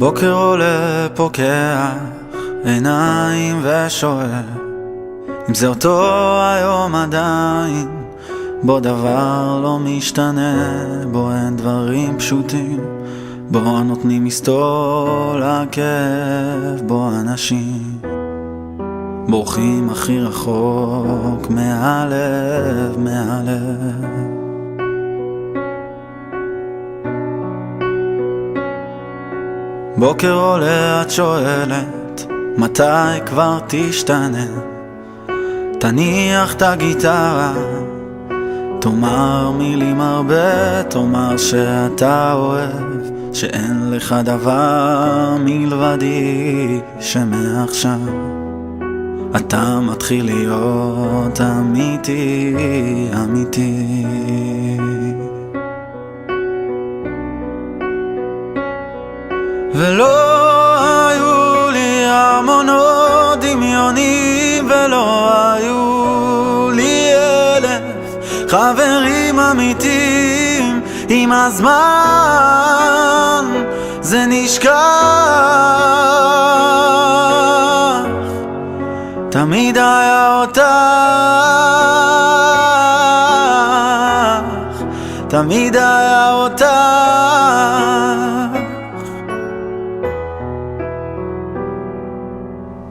בוקר עולה פוקח עיניים ושואל אם זה אותו היום עדיין, בו דבר לא משתנה, בו אין דברים פשוטים, בו נותנים מסתור לכאב, בו אנשים בורחים הכי רחוק מהלב, מהלב. בוקר עולה את שואלת מתי כבר תשתנה, תניח את הגיטרה, תאמר מילים הרבה, תאמר שאתה אוהב, שאין לך דבר מלבדי, שמעכשיו אתה מתחיל להיות אמיתי, אמיתי. ולא היו לי המונות דמיונים, ולא היו לי 1000 חברים אמיתיים. עם הזמן זה נשכח, תמיד היה אותך, תמיד היה אותך.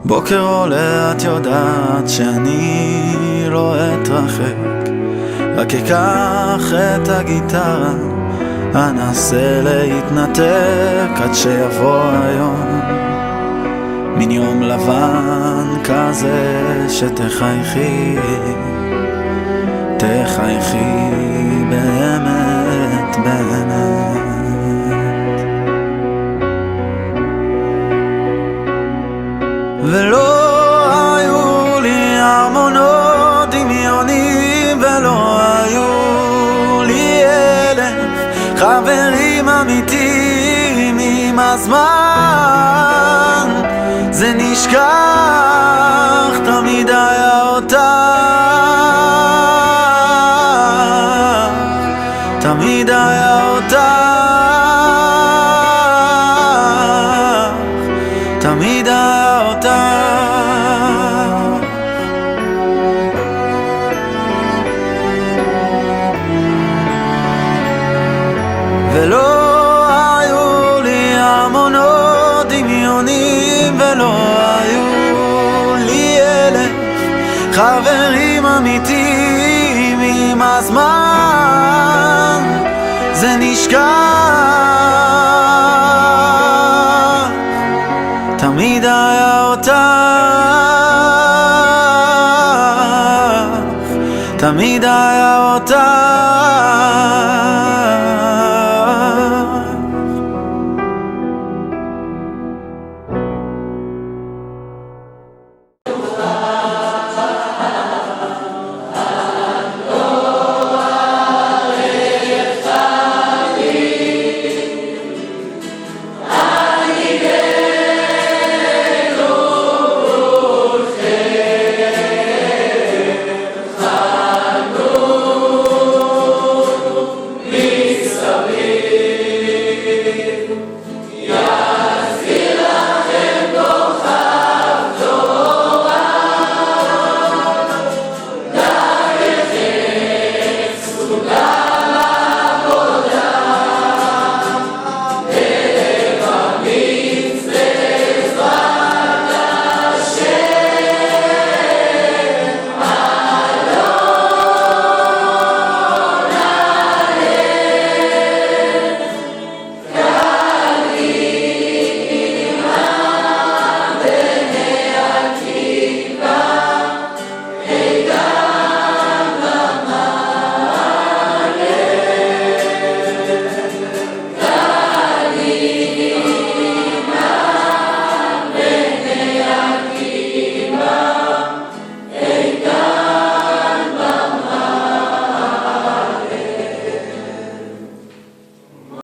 בוקר עולה את יודעת שאני לא אתרחק, רק אקח את הגיטרה, אנסה להתנתק עד שיבוא היום, מן יום לבן כזה שתחייכי, תחייכי באמת, באמת. ולא היו לי המונות דמיונים, ולא היו לי 1000 חברים אמיתיים. עם הזמן זה נשכח, תמיד היה אותך, תמיד היה אותך, תמיד היה אותך. ולא היו לי המונות דמיונים, ולא היו לי 1000 חברים אמיתיים. עם הזמן זה נשכח, תמיד היה אותך, תמיד היה אותך.